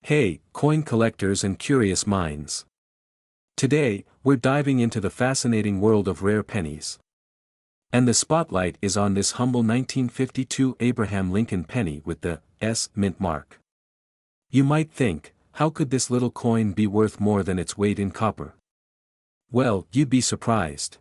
Hey, coin collectors and curious minds. Today, we're diving into the fascinating world of rare pennies. And the spotlight is on this humble 1952 Abraham Lincoln penny with the S mint mark. You might think, how could this little coin be worth more than its weight in copper? Well, you'd be surprised.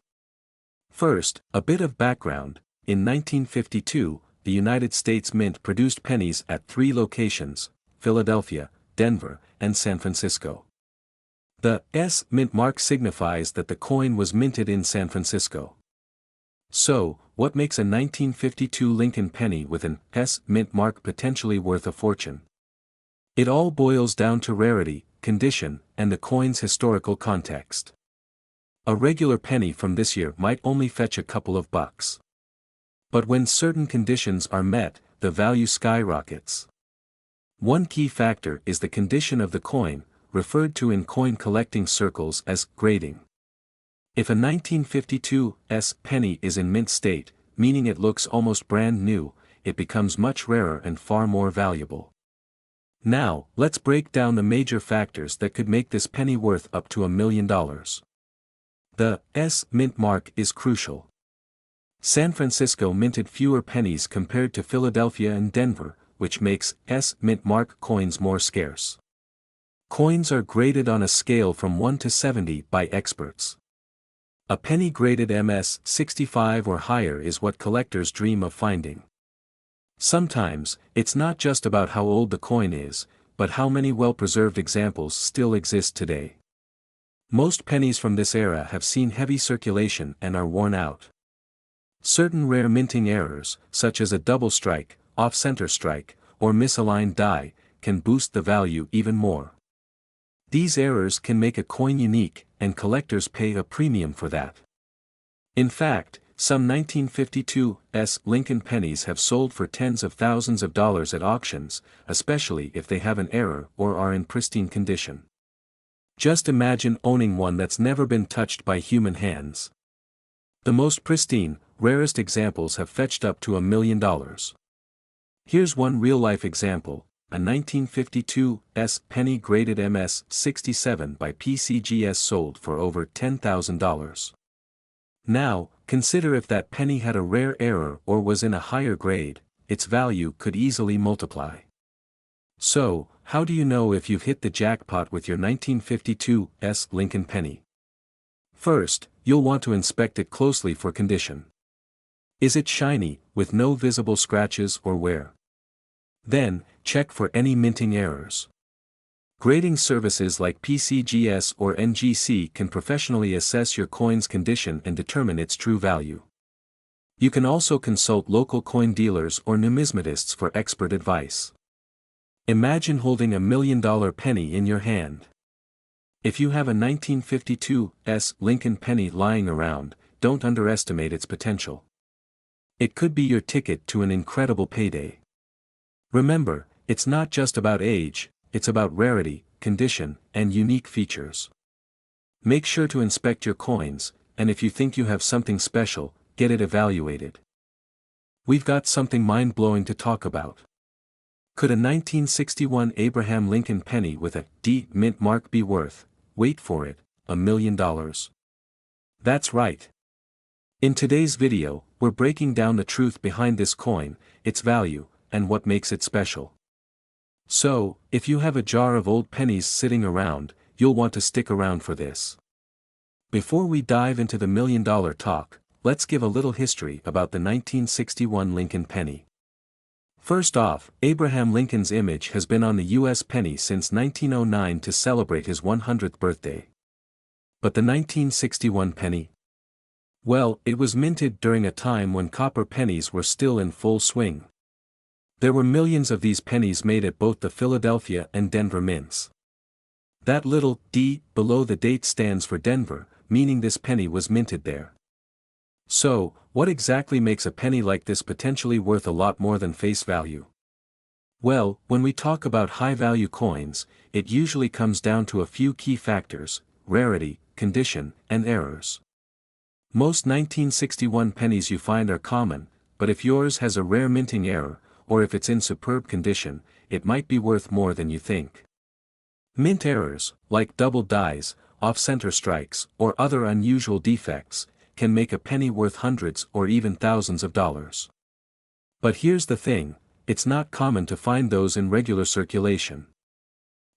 First, a bit of background. In 1952, the United States Mint produced pennies at 3 locations: Philadelphia, Denver, and San Francisco. The S mint mark signifies that the coin was minted in San Francisco. So, what makes a 1952 Lincoln penny with an S mint mark potentially worth a fortune? It all boils down to rarity, condition, and the coin's historical context. A regular penny from this year might only fetch a couple of bucks. But when certain conditions are met, the value skyrockets. One key factor is the condition of the coin, referred to in coin collecting circles as grading. If a 1952 S penny is in mint state, meaning it looks almost brand new, it becomes much rarer and far more valuable. Now, let's break down the major factors that could make this penny worth up to $1 million. The S mint mark is crucial. San Francisco minted fewer pennies compared to Philadelphia and Denver, which makes S mint mark coins more scarce. Coins are graded on a scale from 1 to 70 by experts. A penny graded MS 65 or higher is what collectors dream of finding. Sometimes, it's not just about how old the coin is, but how many well-preserved examples still exist today. Most pennies from this era have seen heavy circulation and are worn out. Certain rare minting errors, such as a double strike, off-center strike, or misaligned die, can boost the value even more. These errors can make a coin unique, and collectors pay a premium for that. In fact, some 1952 S Lincoln pennies have sold for tens of thousands of dollars at auctions, especially if they have an error or are in pristine condition. Just imagine owning one that's never been touched by human hands. The most pristine, rarest examples have fetched up to $1 million. Here's one real-life example, a 1952 S penny graded MS 67 by PCGS sold for over $10,000. Now, consider if that penny had a rare error or was in a higher grade, its value could easily multiply. So, how do you know if you've hit the jackpot with your 1952 S Lincoln penny? First, you'll want to inspect it closely for condition. Is it shiny, with no visible scratches or wear? Then, check for any minting errors. Grading services like PCGS or NGC can professionally assess your coin's condition and determine its true value. You can also consult local coin dealers or numismatists for expert advice. Imagine holding $1 million penny in your hand. If you have a 1952 S Lincoln penny lying around, don't underestimate its potential. It could be your ticket to an incredible payday. Remember, it's not just about age, it's about rarity, condition, and unique features. Make sure to inspect your coins, and if you think you have something special, get it evaluated. We've got something mind-blowing to talk about. Could a 1961 Abraham Lincoln penny with a D mint mark be worth, wait for it, $1 million? That's right. In today's video, we're breaking down the truth behind this coin, its value, and what makes it special. So, if you have a jar of old pennies sitting around, you'll want to stick around for this. Before we dive into the $1 million talk, let's give a little history about the 1961 Lincoln penny. First off, Abraham Lincoln's image has been on the U.S. penny since 1909 to celebrate his 100th birthday. But the 1961 penny? Well, it was minted during a time when copper pennies were still in full swing. There were millions of these pennies made at both the Philadelphia and Denver mints. That little D below the date stands for Denver, meaning this penny was minted there. So, what exactly makes a penny like this potentially worth a lot more than face value? Well, when we talk about high-value coins, it usually comes down to a few key factors: rarity, condition, and errors. Most 1961 pennies you find are common, but if yours has a rare minting error, or if it's in superb condition, it might be worth more than you think. Mint errors, like double dies, off-center strikes, or other unusual defects, can make a penny worth hundreds or even thousands of dollars. But here's the thing, it's not common to find those in regular circulation.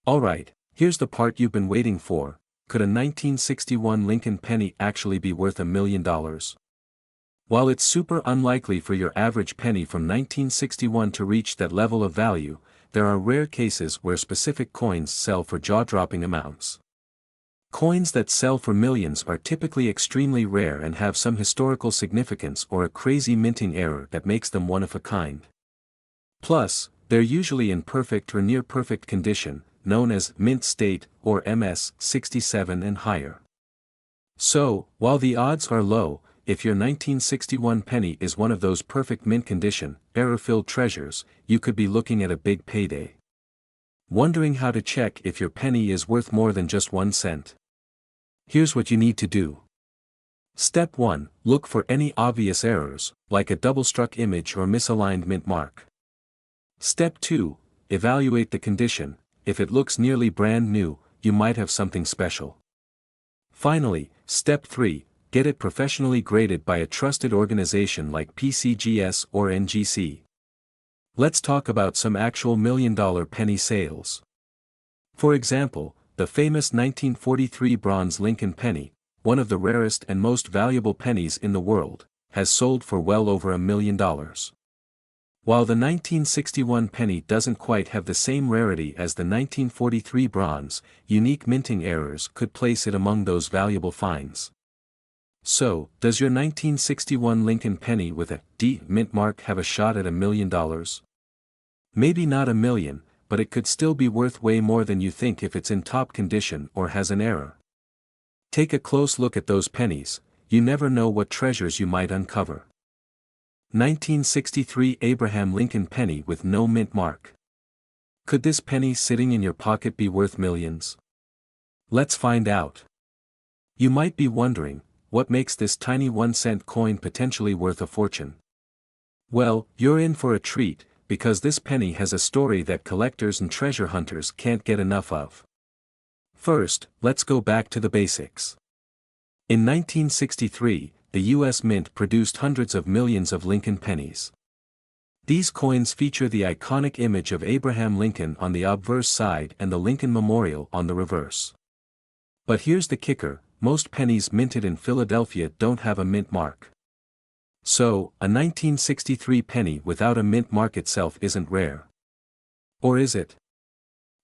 Alright, here's the part you've been waiting for: could a 1961 Lincoln penny actually be worth $1 million? While it's super unlikely for your average penny from 1961 to reach that level of value, there are rare cases where specific coins sell for jaw-dropping amounts. Coins that sell for millions are typically extremely rare and have some historical significance or a crazy minting error that makes them one of a kind. Plus, they're usually in perfect or near-perfect condition, known as mint state or MS-67 and higher. So, while the odds are low, if your 1961 penny is one of those perfect mint condition, error-filled treasures, you could be looking at a big payday. Wondering how to check if your penny is worth more than just 1 cent? Here's what you need to do. Step 1. Look for any obvious errors, like a double-struck image or misaligned mint mark. Step 2. Evaluate the condition. If it looks nearly brand new, you might have something special. Finally, Step 3. Get it professionally graded by a trusted organization like PCGS or NGC. Let's talk about some actual million-dollar penny sales. For example, the famous 1943 bronze Lincoln penny, one of the rarest and most valuable pennies in the world, has sold for well over $1 million. While the 1961 penny doesn't quite have the same rarity as the 1943 bronze, unique minting errors could place it among those valuable finds. So, does your 1961 Lincoln penny with a D mint mark have a shot at $1 million? Maybe not $1 million, but it could still be worth way more than you think if it's in top condition or has an error. Take a close look at those pennies, you never know what treasures you might uncover. 1963 Abraham Lincoln penny with no mint mark. Could this penny sitting in your pocket be worth millions? Let's find out. You might be wondering, what makes this tiny 1-cent coin potentially worth a fortune? Well, you're in for a treat, because this penny has a story that collectors and treasure hunters can't get enough of. First, let's go back to the basics. In 1963, the U.S. Mint produced hundreds of millions of Lincoln pennies. These coins feature the iconic image of Abraham Lincoln on the obverse side and the Lincoln Memorial on the reverse. But here's the kicker: most pennies minted in Philadelphia don't have a mint mark. So, a 1963 penny without a mint mark itself isn't rare. Or is it?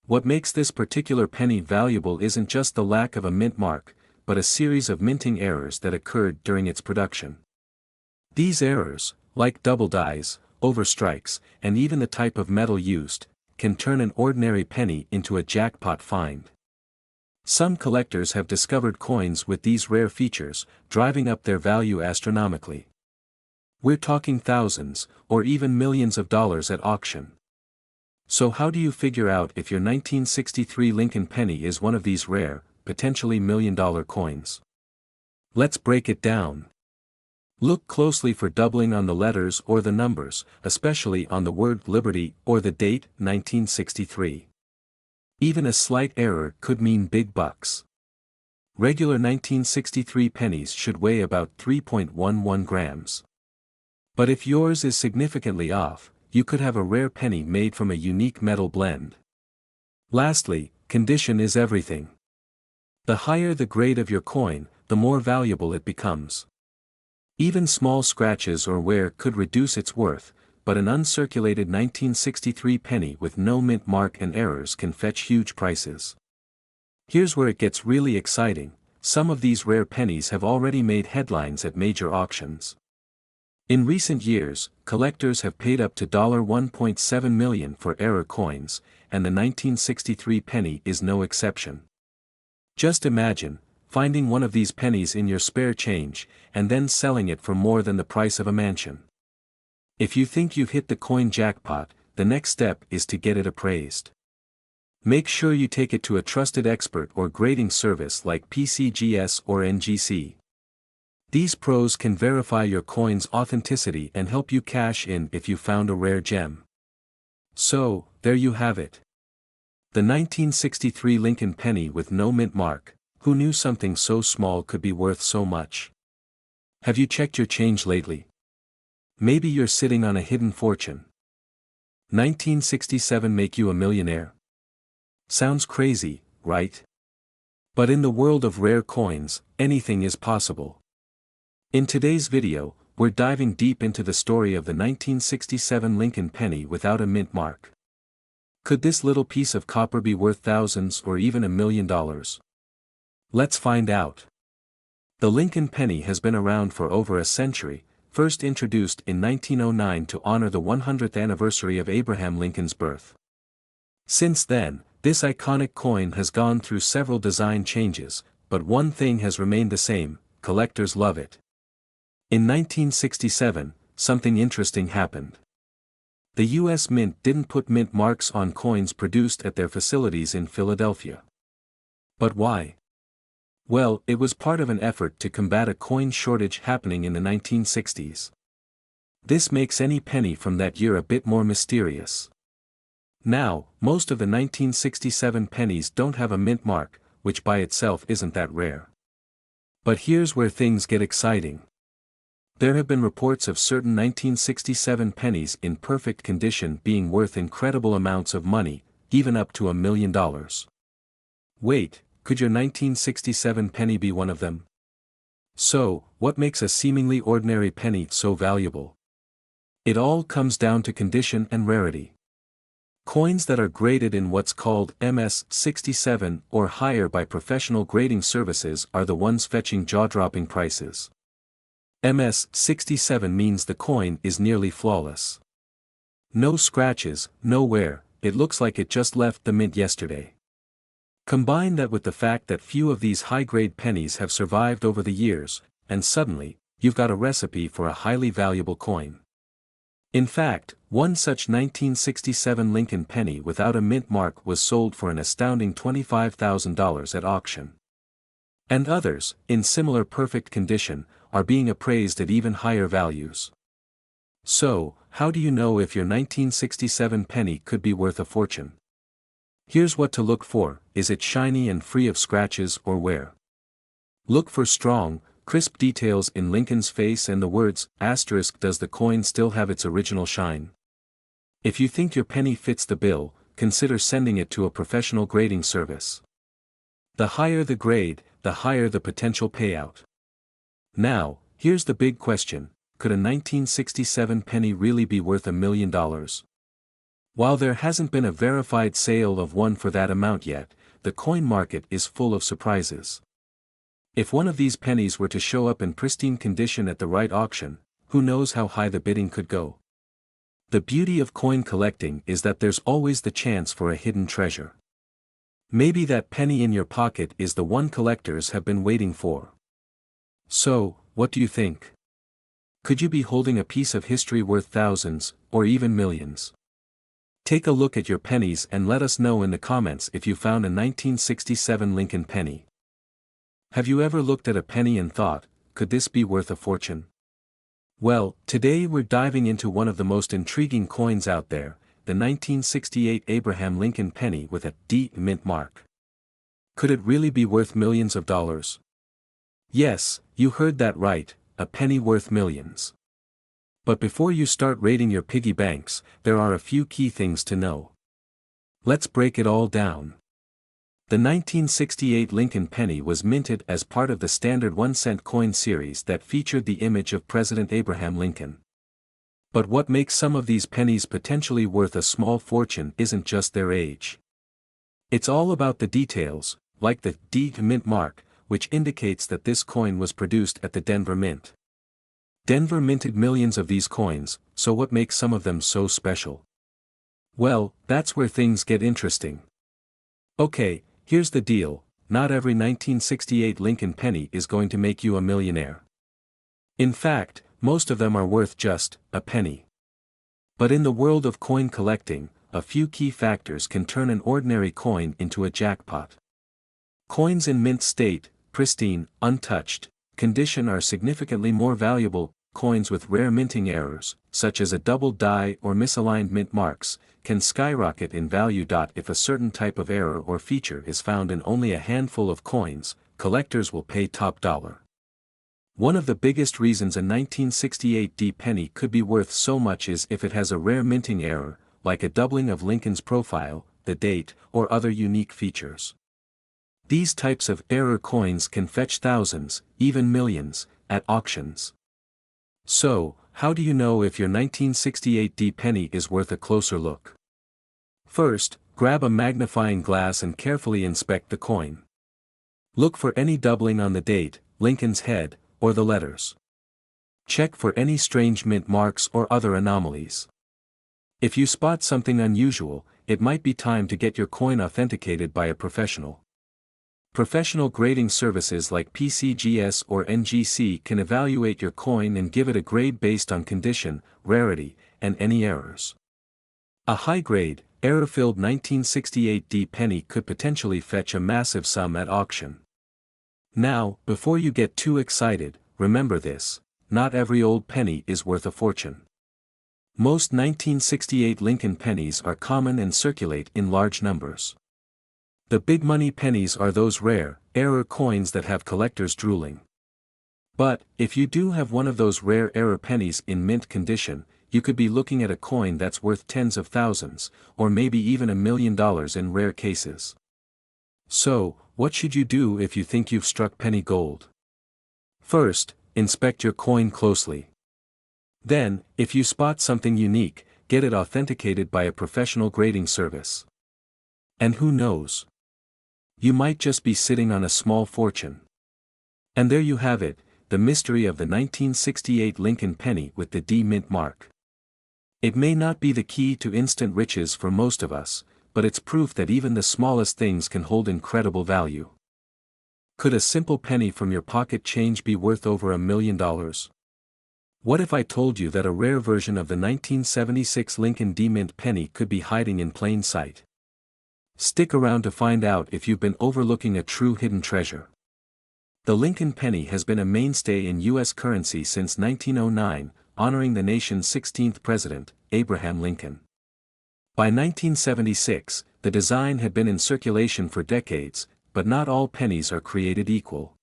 What makes this particular penny valuable isn't just the lack of a mint mark, but a series of minting errors that occurred during its production. These errors, like double dies, overstrikes, and even the type of metal used, can turn an ordinary penny into a jackpot find. Some collectors have discovered coins with these rare features, driving up their value astronomically. We're talking thousands, or even millions of dollars at auction. So how do you figure out if your 1963 Lincoln penny is one of these rare, potentially million-dollar coins? Let's break it down. Look closely for doubling on the letters or the numbers, especially on the word Liberty or the date, 1963. Even a slight error could mean big bucks. Regular 1963 pennies should weigh about 3.11 grams. But if yours is significantly off, you could have a rare penny made from a unique metal blend. Lastly, condition is everything. The higher the grade of your coin, the more valuable it becomes. Even small scratches or wear could reduce its worth, but an uncirculated 1963 penny with no mint mark and errors can fetch huge prices. Here's where it gets really exciting: some of these rare pennies have already made headlines at major auctions. In recent years, collectors have paid up to $1.7 million for error coins, and the 1963 penny is no exception. Just imagine, finding one of these pennies in your spare change, and then selling it for more than the price of a mansion. If you think you've hit the coin jackpot, the next step is to get it appraised. Make sure you take it to a trusted expert or grading service like PCGS or NGC. These pros can verify your coin's authenticity and help you cash in if you found a rare gem. So, there you have it. The 1963 Lincoln penny with no mint mark. Who knew something so small could be worth so much? Have you checked your change lately? Maybe you're sitting on a hidden fortune. 1967 make you a millionaire? Sounds crazy, right? But in the world of rare coins, anything is possible. In today's video, we're diving deep into the story of the 1967 Lincoln penny without a mint mark. Could this little piece of copper be worth thousands or even $1 million? Let's find out. The Lincoln penny has been around for over a century, first introduced in 1909 to honor the 100th anniversary of Abraham Lincoln's birth. Since then, this iconic coin has gone through several design changes, but one thing has remained the same: collectors love it. In 1967, something interesting happened. The U.S. Mint didn't put mint marks on coins produced at their facilities in Philadelphia. But why? Well, it was part of an effort to combat a coin shortage happening in the 1960s. This makes any penny from that year a bit more mysterious. Now, most of the 1967 pennies don't have a mint mark, which by itself isn't that rare. But here's where things get exciting. There have been reports of certain 1967 pennies in perfect condition being worth incredible amounts of money, even up to $1 million. Wait, could your 1967 penny be one of them? So, what makes a seemingly ordinary penny so valuable? It all comes down to condition and rarity. Coins that are graded in what's called MS-67 or higher by professional grading services are the ones fetching jaw-dropping prices. MS-67 means the coin is nearly flawless. No scratches, no wear, it looks like it just left the mint yesterday. Combine that with the fact that few of these high-grade pennies have survived over the years, and suddenly, you've got a recipe for a highly valuable coin. In fact, one such 1967 Lincoln penny without a mint mark was sold for an astounding $25,000 at auction. And others, in similar perfect condition, are being appraised at even higher values. So, how do you know if your 1967 penny could be worth a fortune? Here's what to look for: is it shiny and free of scratches or wear? Look for strong, crisp details in Lincoln's face and the words, asterisk, does the coin still have its original shine? If you think your penny fits the bill, consider sending it to a professional grading service. The higher the grade, the higher the potential payout. Now, here's the big question: could a 1967 penny really be worth $1 million? While there hasn't been a verified sale of one for that amount yet, the coin market is full of surprises. If one of these pennies were to show up in pristine condition at the right auction, who knows how high the bidding could go? The beauty of coin collecting is that there's always the chance for a hidden treasure. Maybe that penny in your pocket is the one collectors have been waiting for. So, what do you think? Could you be holding a piece of history worth thousands, or even millions? Take a look at your pennies and let us know in the comments if you found a 1967 Lincoln penny. Have you ever looked at a penny and thought, could this be worth a fortune? Well, today we're diving into one of the most intriguing coins out there, the 1968 Abraham Lincoln penny with a D mint mark. Could it really be worth millions of dollars? Yes, you heard that right, a penny worth millions. But before you start raiding your piggy banks, there are a few key things to know. Let's break it all down. The 1968 Lincoln penny was minted as part of the standard 1-cent coin series that featured the image of President Abraham Lincoln. But what makes some of these pennies potentially worth a small fortune isn't just their age. It's all about the details, like the D mint mark, which indicates that this coin was produced at the Denver Mint. Denver minted millions of these coins, so what makes some of them so special? Well, that's where things get interesting. Okay, here's the deal: not every 1968 Lincoln penny is going to make you a millionaire. In fact, most of them are worth just a penny. But in the world of coin collecting, a few key factors can turn an ordinary coin into a jackpot. Coins in mint state, pristine, untouched condition are significantly more valuable, coins with rare minting errors, such as a double die or misaligned mint marks, can skyrocket in value. If a certain type of error or feature is found in only a handful of coins, collectors will pay top dollar. One of the biggest reasons a 1968 D penny could be worth so much is if it has a rare minting error, like a doubling of Lincoln's profile, the date, or other unique features. These types of error coins can fetch thousands, even millions, at auctions. So, how do you know if your 1968 D penny is worth a closer look? First, grab a magnifying glass and carefully inspect the coin. Look for any doubling on the date, Lincoln's head, or the letters. Check for any strange mint marks or other anomalies. If you spot something unusual, it might be time to get your coin authenticated by a professional. Professional grading services like PCGS or NGC can evaluate your coin and give it a grade based on condition, rarity, and any errors. A high-grade, error-filled 1968 D penny could potentially fetch a massive sum at auction. Now, before you get too excited, remember this: not every old penny is worth a fortune. Most 1968 Lincoln pennies are common and circulate in large numbers. The big money pennies are those rare, error coins that have collectors drooling. But, if you do have one of those rare error pennies in mint condition, you could be looking at a coin that's worth tens of thousands, or maybe even $1 million in rare cases. So, what should you do if you think you've struck penny gold? First, inspect your coin closely. Then, if you spot something unique, get it authenticated by a professional grading service. And who knows? You might just be sitting on a small fortune. And there you have it, the mystery of the 1968 Lincoln penny with the D mint mark. It may not be the key to instant riches for most of us, but it's proof that even the smallest things can hold incredible value. Could a simple penny from your pocket change be worth over $1 million? What if I told you that a rare version of the 1976 Lincoln D mint penny could be hiding in plain sight? Stick around to find out if you've been overlooking a true hidden treasure. The Lincoln penny has been a mainstay in U.S. currency since 1909, honoring the nation's 16th president, Abraham Lincoln. By 1976, the design had been in circulation for decades, but not all pennies are created equal.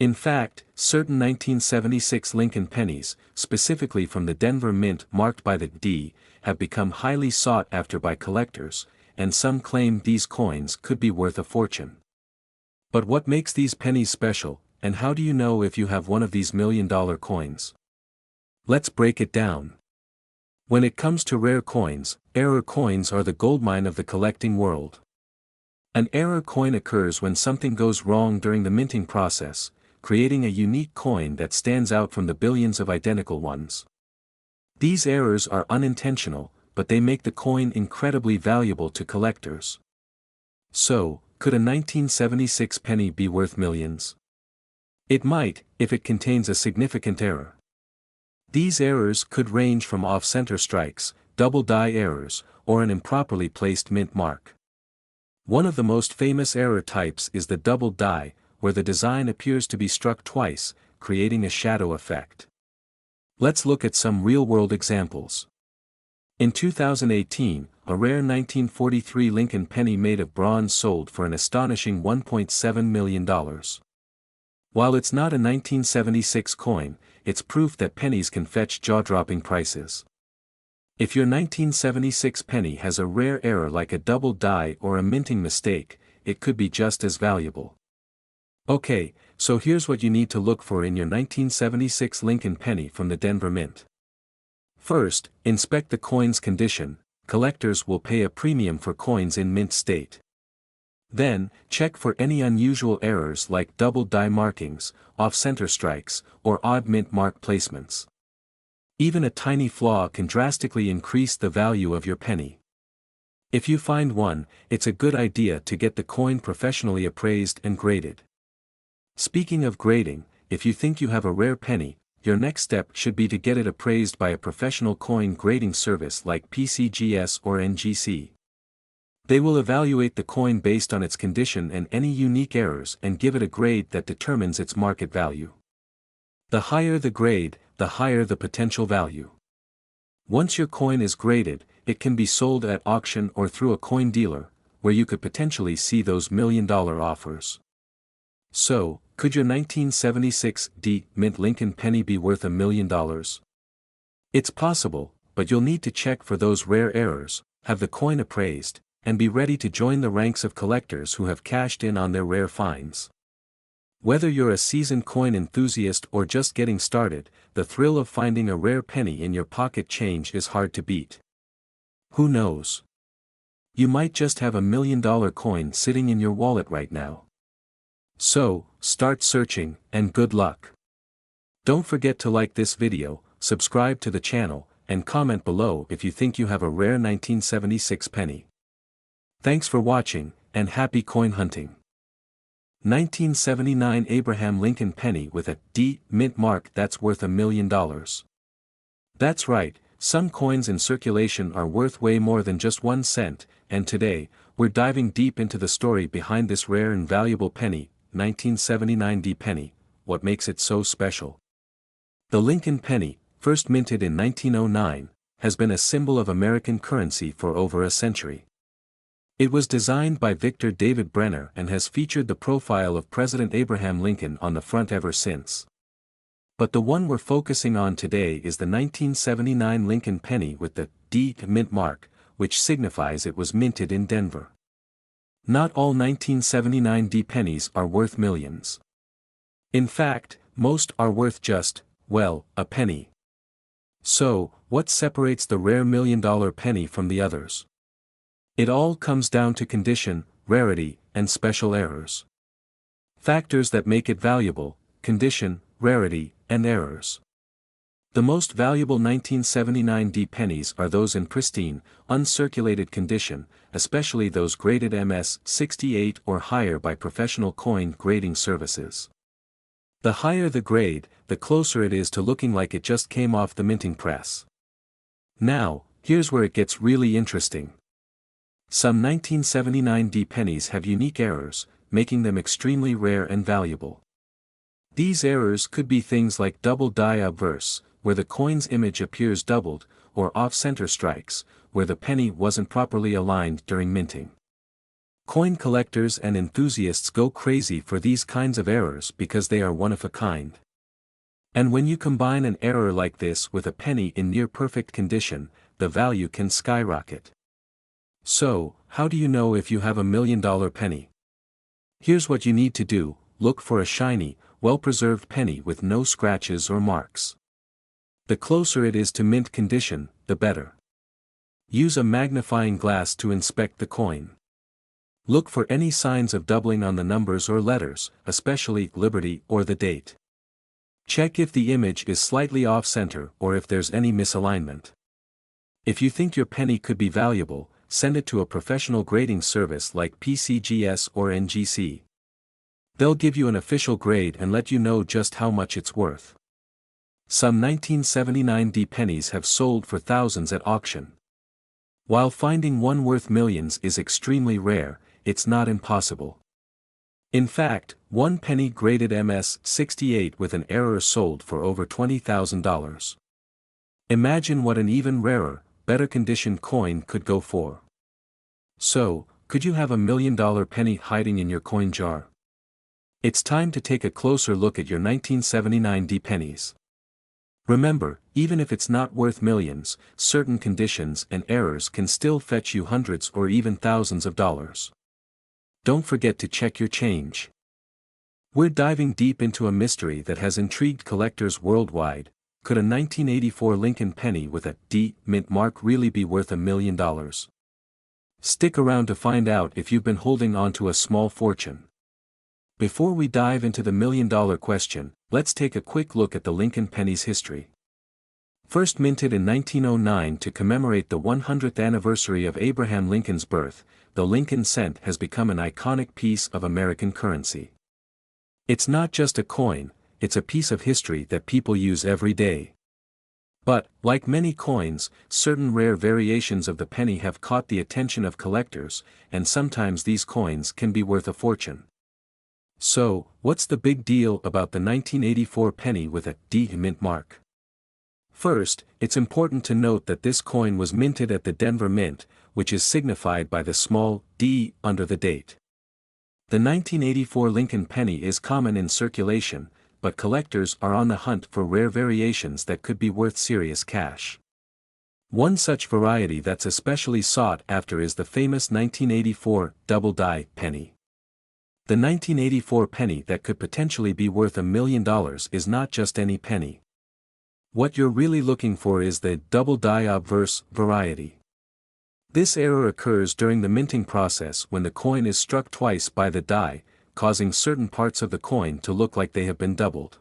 In fact, certain 1976 Lincoln pennies, specifically from the Denver Mint marked by the D, have become highly sought after by collectors, and some claim these coins could be worth a fortune. But what makes these pennies special, and how do you know if you have one of these $1 million coins? Let's break it down. When it comes to rare coins, error coins are the goldmine of the collecting world. An error coin occurs when something goes wrong during the minting process, creating a unique coin that stands out from the billions of identical ones. These errors are unintentional, but they make the coin incredibly valuable to collectors. So, could a 1976 penny be worth millions? It might, if it contains a significant error. These errors could range from off-center strikes, double die errors, or an improperly placed mint mark. One of the most famous error types is the double die, where the design appears to be struck twice, creating a shadow effect. Let's look at some real-world examples. In 2018, a rare 1943 Lincoln penny made of bronze sold for an astonishing $1.7 million. While it's not a 1976 coin, it's proof that pennies can fetch jaw-dropping prices. If your 1976 penny has a rare error like a double die or a minting mistake, it could be just as valuable. Okay, so here's what you need to look for in your 1976 Lincoln penny from the Denver Mint. First, inspect the coin's condition. Collectors will pay a premium for coins in mint state. Then, check for any unusual errors like double die markings, off-center strikes, or odd mint mark placements. Even a tiny flaw can drastically increase the value of your penny. If you find one, it's a good idea to get the coin professionally appraised and graded. Speaking of grading, if you think you have a rare penny, your next step should be to get it appraised by a professional coin grading service like PCGS or NGC. They will evaluate the coin based on its condition and any unique errors and give it a grade that determines its market value. The higher the grade, the higher the potential value. Once your coin is graded, it can be sold at auction or through a coin dealer, where you could potentially see those million-dollar offers. So, could your 1976 D Mint Lincoln penny be worth $1 million? It's possible, but you'll need to check for those rare errors, have the coin appraised, and be ready to join the ranks of collectors who have cashed in on their rare finds. Whether you're a seasoned coin enthusiast or just getting started, the thrill of finding a rare penny in your pocket change is hard to beat. Who knows? You might just have $1 million coin sitting in your wallet right now. So, start searching, and good luck. Don't forget to like this video, subscribe to the channel, and comment below if you think you have a rare 1976 penny. Thanks for watching, and happy coin hunting. 1979 Abraham Lincoln penny with a D mint mark that's worth $1 million. That's right, some coins in circulation are worth way more than just 1 cent, and today, we're diving deep into the story behind this rare and valuable penny, 1979 D penny, what makes it so special. The Lincoln penny, first minted in 1909, has been a symbol of American currency for over a century. It was designed by Victor David Brenner and has featured the profile of President Abraham Lincoln on the front ever since. But the one we're focusing on today is the 1979 Lincoln penny with the D mint mark, which signifies it was minted in Denver. Not all 1979 D pennies are worth millions. In fact, most are worth just, well, a penny. So, what separates the rare $1 million penny from the others? It all comes down to condition, rarity, and special errors. Factors that make it valuable: condition, rarity, and errors. The most valuable 1979 D pennies are those in pristine, uncirculated condition, especially those graded MS 68 or higher by professional coin grading services. The higher the grade, the closer it is to looking like it just came off the minting press. Now, here's where it gets really interesting. Some 1979 D pennies have unique errors, making them extremely rare and valuable. These errors could be things like double die obverse, where the coin's image appears doubled, or off-center strikes, where the penny wasn't properly aligned during minting. Coin collectors and enthusiasts go crazy for these kinds of errors because they are one of a kind. And when you combine an error like this with a penny in near-perfect condition, the value can skyrocket. So, how do you know if you have $1 million penny? Here's what you need to do: look for a shiny, well-preserved penny with no scratches or marks. The closer it is to mint condition, the better. Use a magnifying glass to inspect the coin. Look for any signs of doubling on the numbers or letters, especially Liberty or the date. Check if the image is slightly off-center or if there's any misalignment. If you think your penny could be valuable, send it to a professional grading service like PCGS or NGC. They'll give you an official grade and let you know just how much it's worth. Some 1979 D pennies have sold for thousands at auction. While finding one worth millions is extremely rare, it's not impossible. In fact, one penny graded MS 68 with an error sold for over $20,000. Imagine what an even rarer, better conditioned coin could go for. So, could you have $1 million penny hiding in your coin jar? It's time to take a closer look at your 1979 D pennies. Remember, even if it's not worth millions, certain conditions and errors can still fetch you hundreds or even thousands of dollars. Don't forget to check your change. We're diving deep into a mystery that has intrigued collectors worldwide. Could a 1984 Lincoln penny with a D mint mark really be worth $1 million? Stick around to find out if you've been holding on to a small fortune. Before we dive into the $1 million question, let's take a quick look at the Lincoln penny's history. First minted in 1909 to commemorate the 100th anniversary of Abraham Lincoln's birth, the Lincoln cent has become an iconic piece of American currency. It's not just a coin, it's a piece of history that people use every day. But, like many coins, certain rare variations of the penny have caught the attention of collectors, and sometimes these coins can be worth a fortune. So, what's the big deal about the 1984 penny with a D mint mark? First, it's important to note that this coin was minted at the Denver Mint, which is signified by the small d under the date. The 1984 Lincoln penny is common in circulation, but collectors are on the hunt for rare variations that could be worth serious cash. One such variety that's especially sought after is the famous 1984 double die penny. The 1984 penny that could potentially be worth $1 million is not just any penny. What you're really looking for is the double die obverse variety. This error occurs during the minting process when the coin is struck twice by the die, causing certain parts of the coin to look like they have been doubled.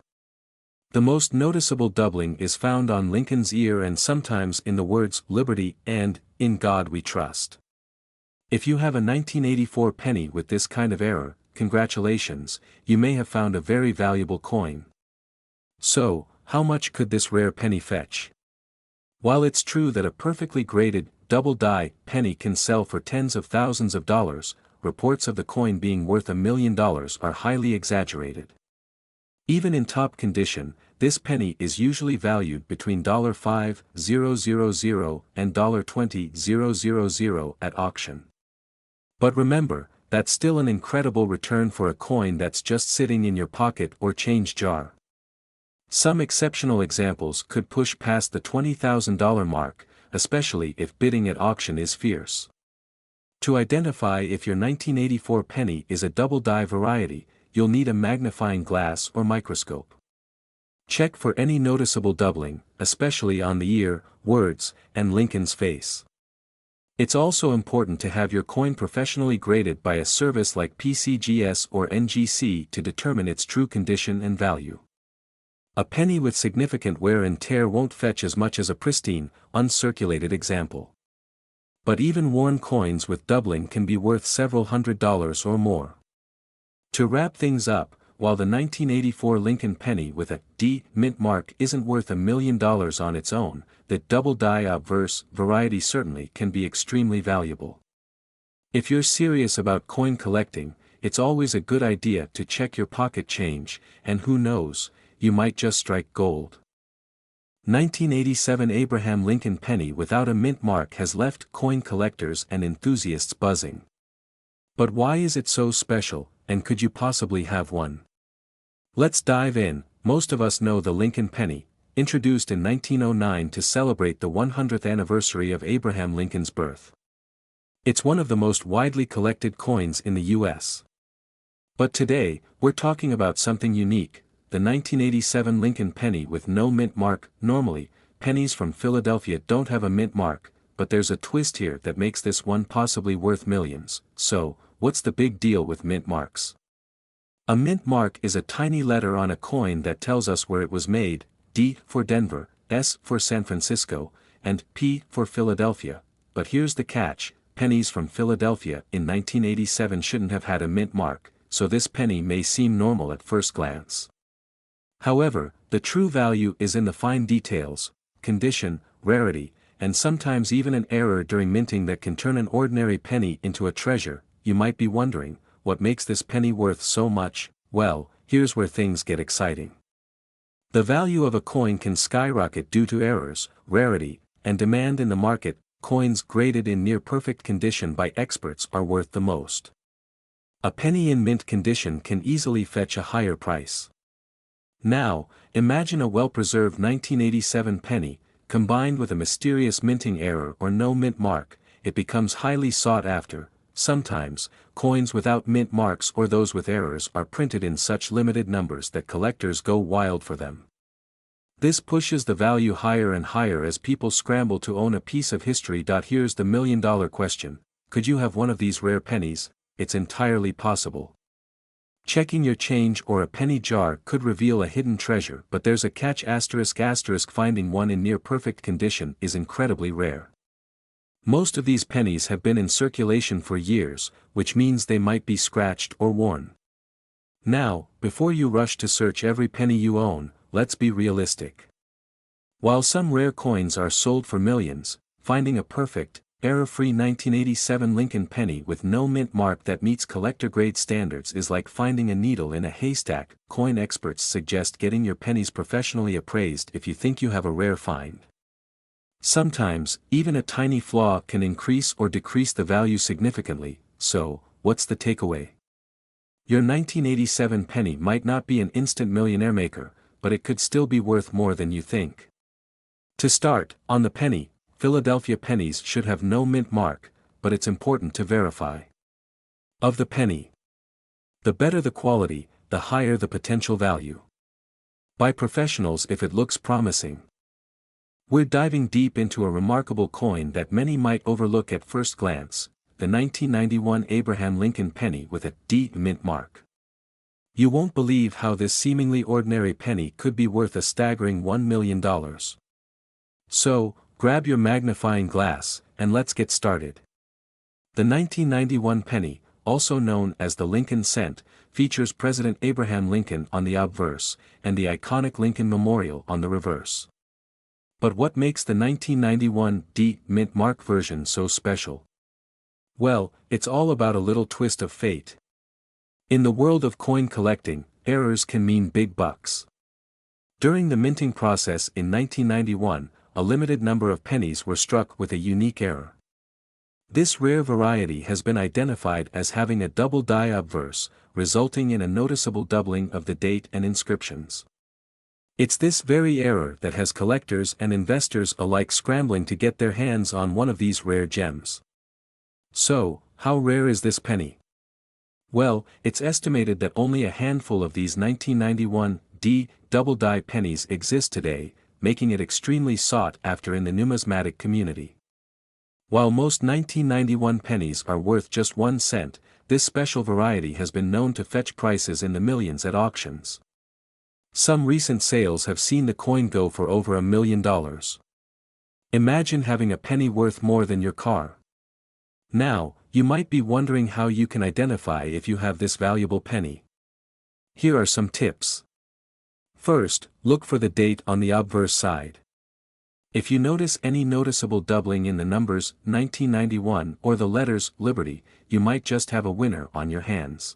The most noticeable doubling is found on Lincoln's ear and sometimes in the words "Liberty" and "In God We Trust." If you have a 1984 penny with this kind of error, congratulations, you may have found a very valuable coin. So, how much could this rare penny fetch? While it's true that a perfectly graded, double die penny can sell for tens of thousands of dollars, reports of the coin being worth $1 million are highly exaggerated. Even in top condition, this penny is usually valued between $5,000 and $20,000 at auction. But remember, that's still an incredible return for a coin that's just sitting in your pocket or change jar. Some exceptional examples could push past the $20,000 mark, especially if bidding at auction is fierce. To identify if your 1984 penny is a double die variety, you'll need a magnifying glass or microscope. Check for any noticeable doubling, especially on the ear, words, and Lincoln's face. It's also important to have your coin professionally graded by a service like PCGS or NGC to determine its true condition and value. A penny with significant wear and tear won't fetch as much as a pristine, uncirculated example. But even worn coins with doubling can be worth several $100s or more. To wrap things up, while the 1984 Lincoln penny with a D mint mark isn't worth $1 million on its own, the double die obverse variety certainly can be extremely valuable. If you're serious about coin collecting, it's always a good idea to check your pocket change, and who knows, you might just strike gold. 1987 Abraham Lincoln penny without a mint mark has left coin collectors and enthusiasts buzzing. But why is it so special, and could you possibly have one? Let's dive in. Most of us know the Lincoln penny, introduced in 1909 to celebrate the 100th anniversary of Abraham Lincoln's birth. It's one of the most widely collected coins in the U.S. But today, we're talking about something unique, the 1987 Lincoln penny with no mint mark. Normally, pennies from Philadelphia don't have a mint mark, but there's a twist here that makes this one possibly worth millions. So, what's the big deal with mint marks? A mint mark is a tiny letter on a coin that tells us where it was made, D for Denver, S for San Francisco, and P for Philadelphia. But here's the catch, pennies from Philadelphia in 1987 shouldn't have had a mint mark, so this penny may seem normal at first glance. However, the true value is in the fine details, condition, rarity, and sometimes even an error during minting that can turn an ordinary penny into a treasure. You might be wondering, what makes this penny worth so much? Well, here's where things get exciting. The value of a coin can skyrocket due to errors, rarity, and demand in the market. Coins graded in near-perfect condition by experts are worth the most. A penny in mint condition can easily fetch a higher price. Now, imagine a well-preserved 1987 penny, combined with a mysterious minting error or no mint mark. It becomes highly sought after. Sometimes, coins without mint marks or those with errors are printed in such limited numbers that collectors go wild for them. This pushes the value higher and higher as people scramble to own a piece of history. Here's the million-dollar question: could you have one of these rare pennies? It's entirely possible. Checking your change or a penny jar could reveal a hidden treasure, but there's a catch. Finding one in near-perfect condition is incredibly rare. Most of these pennies have been in circulation for years, which means they might be scratched or worn. Now, before you rush to search every penny you own, let's be realistic. While some rare coins are sold for millions, finding a perfect, error-free 1987 Lincoln penny with no mint mark that meets collector-grade standards is like finding a needle in a haystack. Coin experts suggest getting your pennies professionally appraised if you think you have a rare find. Sometimes, even a tiny flaw can increase or decrease the value significantly, so, what's the takeaway? Your 1987 penny might not be an instant millionaire maker, but it could still be worth more than you think. To start, on the penny, Philadelphia pennies should have no mint mark, but it's important to verify. Of the penny. The better the quality, the higher the potential value. By professionals if it looks promising. We're diving deep into a remarkable coin that many might overlook at first glance, the 1991 Abraham Lincoln penny with a D mint mark. You won't believe how this seemingly ordinary penny could be worth a staggering $1 million. So, grab your magnifying glass, and let's get started. The 1991 penny, also known as the Lincoln cent, features President Abraham Lincoln on the obverse, and the iconic Lincoln Memorial on the reverse. But what makes the 1991 D mint mark version so special? Well, it's all about a little twist of fate. In the world of coin collecting, errors can mean big bucks. During the minting process in 1991, a limited number of pennies were struck with a unique error. This rare variety has been identified as having a double die obverse, resulting in a noticeable doubling of the date and inscriptions. It's this very error that has collectors and investors alike scrambling to get their hands on one of these rare gems. So, how rare is this penny? Well, it's estimated that only a handful of these 1991 D double die pennies exist today, making it extremely sought after in the numismatic community. While most 1991 pennies are worth just 1 cent, this special variety has been known to fetch prices in the millions at auctions. Some recent sales have seen the coin go for over $1 million. Imagine having a penny worth more than your car. Now, you might be wondering how you can identify if you have this valuable penny. Here are some tips. First, look for the date on the obverse side. If you notice any noticeable doubling in the numbers 1991 or the letters Liberty, you might just have a winner on your hands.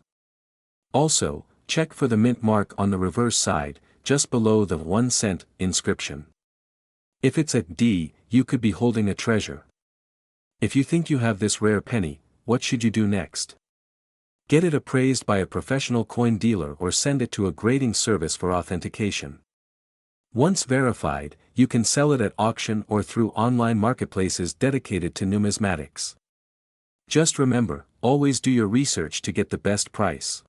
Also, check for the mint mark on the reverse side, just below the 1 cent inscription. If it's a D, you could be holding a treasure. If you think you have this rare penny, what should you do next? Get it appraised by a professional coin dealer or send it to a grading service for authentication. Once verified, you can sell it at auction or through online marketplaces dedicated to numismatics. Just remember, always do your research to get the best price.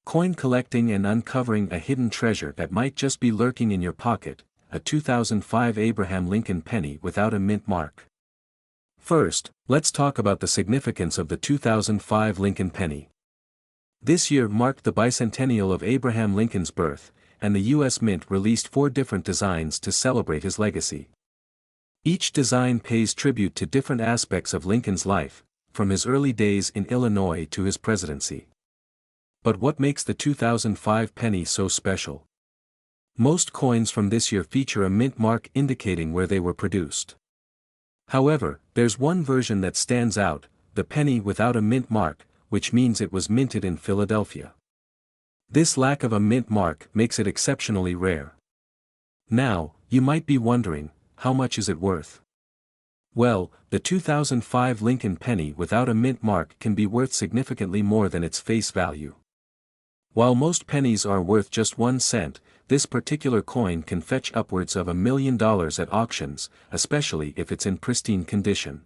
Coin collecting and uncovering a hidden treasure that might just be lurking in your pocket, a 2005 Abraham Lincoln penny without a mint mark. First, let's talk about the significance of the 2005 Lincoln penny. This year marked the bicentennial of Abraham Lincoln's birth, and the U.S. Mint released 4 different designs to celebrate his legacy. Each design pays tribute to different aspects of Lincoln's life, from his early days in Illinois to his presidency. But what makes the 2005 penny so special? Most coins from this year feature a mint mark indicating where they were produced. However, there's one version that stands out, the penny without a mint mark, which means it was minted in Philadelphia. This lack of a mint mark makes it exceptionally rare. Now, you might be wondering, how much is it worth? Well, the 2005 Lincoln penny without a mint mark can be worth significantly more than its face value. While most pennies are worth just 1 cent, this particular coin can fetch upwards of $1 million at auctions, especially if it's in pristine condition.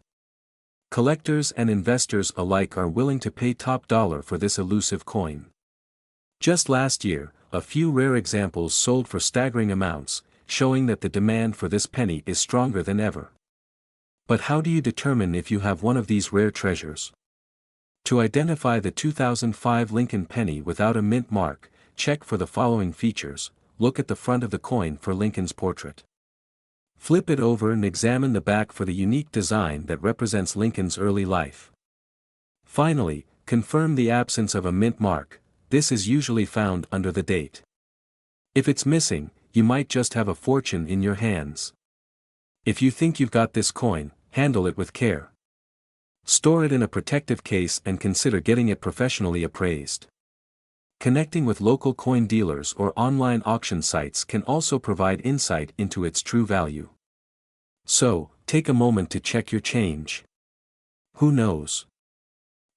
Collectors and investors alike are willing to pay top dollar for this elusive coin. Just last year, a few rare examples sold for staggering amounts, showing that the demand for this penny is stronger than ever. But how do you determine if you have one of these rare treasures? To identify the 2005 Lincoln penny without a mint mark, check for the following features. Look at the front of the coin for Lincoln's portrait. Flip it over and examine the back for the unique design that represents Lincoln's early life. Finally, confirm the absence of a mint mark. This is usually found under the date. If it's missing, you might just have a fortune in your hands. If you think you've got this coin, handle it with care. Store it in a protective case and consider getting it professionally appraised. Connecting with local coin dealers or online auction sites can also provide insight into its true value. So, take a moment to check your change. Who knows?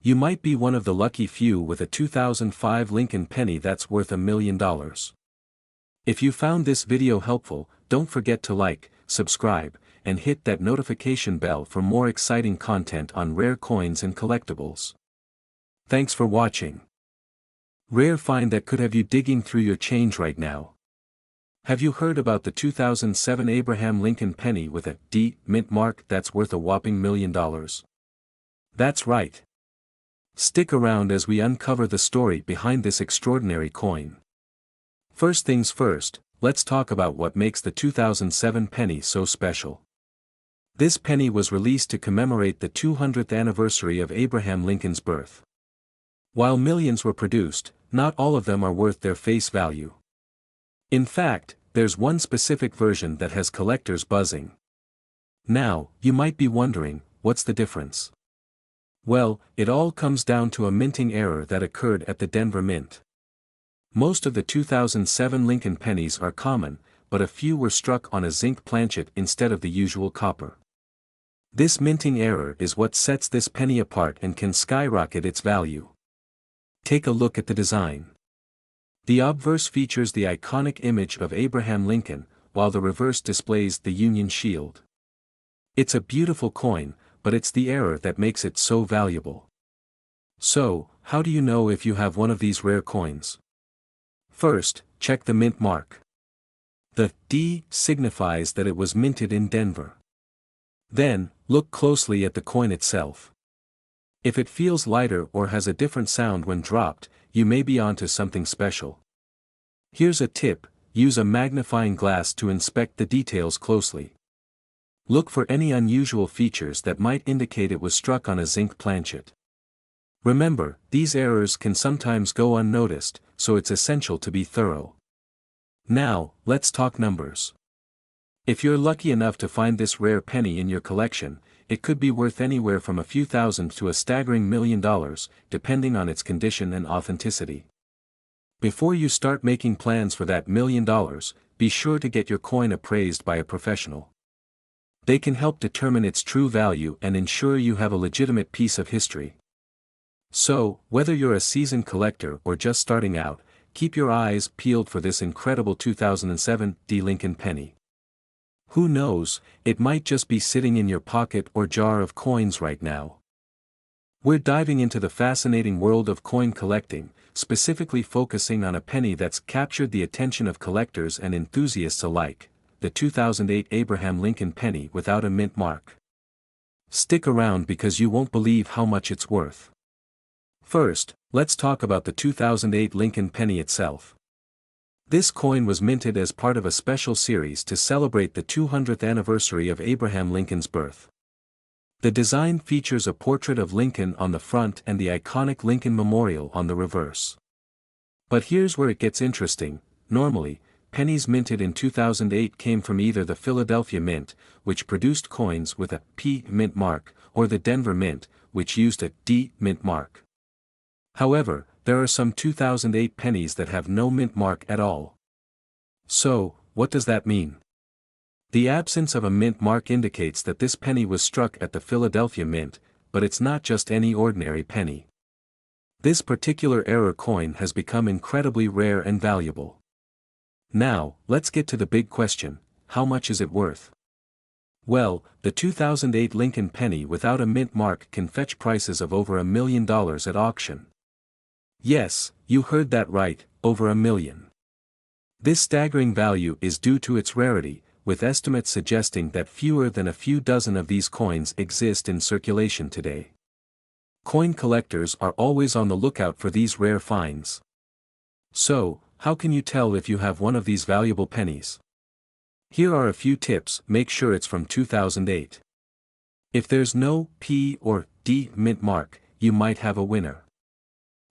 You might be one of the lucky few with a 2005 Lincoln penny that's worth $1 million. If you found this video helpful, don't forget to like, subscribe, and hit that notification bell for more exciting content on rare coins and collectibles. Thanks for watching. Rare find that could have you digging through your change right now. Have you heard about the 2007 Abraham Lincoln penny with a D mint mark that's worth a whopping $1 million? That's right. Stick around as we uncover the story behind this extraordinary coin. First things first, let's talk about what makes the 2007 penny so special. This penny was released to commemorate the 200th anniversary of Abraham Lincoln's birth. While millions were produced, not all of them are worth their face value. In fact, there's one specific version that has collectors buzzing. Now, you might be wondering, what's the difference? Well, it all comes down to a minting error that occurred at the Denver Mint. Most of the 2007 Lincoln pennies are common, but a few were struck on a zinc planchet instead of the usual copper. This minting error is what sets this penny apart and can skyrocket its value. Take a look at the design. The obverse features the iconic image of Abraham Lincoln, while the reverse displays the Union shield. It's a beautiful coin, but it's the error that makes it so valuable. So, how do you know if you have one of these rare coins? First, check the mint mark. The D signifies that it was minted in Denver. Then, look closely at the coin itself. If it feels lighter or has a different sound when dropped, you may be onto something special. Here's a tip: use a magnifying glass to inspect the details closely. Look for any unusual features that might indicate it was struck on a zinc planchet. Remember, these errors can sometimes go unnoticed, so it's essential to be thorough. Now, let's talk numbers. If you're lucky enough to find this rare penny in your collection, it could be worth anywhere from a few thousand to a staggering $1 million, depending on its condition and authenticity. Before you start making plans for that $1 million, be sure to get your coin appraised by a professional. They can help determine its true value and ensure you have a legitimate piece of history. So, whether you're a seasoned collector or just starting out, keep your eyes peeled for this incredible 2007 D Lincoln penny. Who knows, it might just be sitting in your pocket or jar of coins right now. We're diving into the fascinating world of coin collecting, specifically focusing on a penny that's captured the attention of collectors and enthusiasts alike, the 2008 Abraham Lincoln penny without a mint mark. Stick around because you won't believe how much it's worth. First, let's talk about the 2008 Lincoln penny itself. This coin was minted as part of a special series to celebrate the 200th anniversary of Abraham Lincoln's birth. The design features a portrait of Lincoln on the front and the iconic Lincoln Memorial on the reverse. But here's where it gets interesting: normally, pennies minted in 2008 came from either the Philadelphia Mint, which produced coins with a P mint mark, or the Denver Mint, which used a D mint mark. However, there are some 2008 pennies that have no mint mark at all. So, what does that mean? The absence of a mint mark indicates that this penny was struck at the Philadelphia Mint, but it's not just any ordinary penny. This particular error coin has become incredibly rare and valuable. Now, let's get to the big question: how much is it worth? Well, the 2008 Lincoln penny without a mint mark can fetch prices of over $1 million at auction. Yes, you heard that right, over $1 million. This staggering value is due to its rarity, with estimates suggesting that fewer than a few dozen of these coins exist in circulation today. Coin collectors are always on the lookout for these rare finds. So, how can you tell if you have one of these valuable pennies? Here are a few tips: make sure it's from 2008. If there's no P or D mint mark, you might have a winner.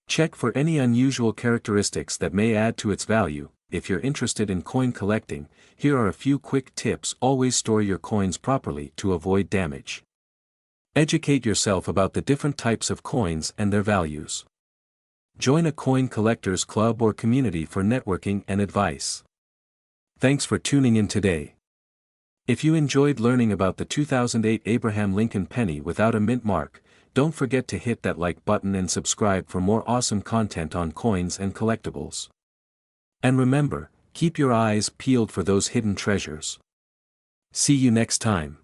Check for any unusual characteristics that may add to its value. If you're interested in coin collecting, here are a few quick tips: always store your coins properly to avoid damage. Educate yourself about the different types of coins and their values. Join a coin collectors club or community for networking and advice. Thanks for tuning in today. If you enjoyed learning about the 2008 Abraham Lincoln penny without a mint mark, don't forget to hit that like button and subscribe for more awesome content on coins and collectibles. And remember, keep your eyes peeled for those hidden treasures. See you next time.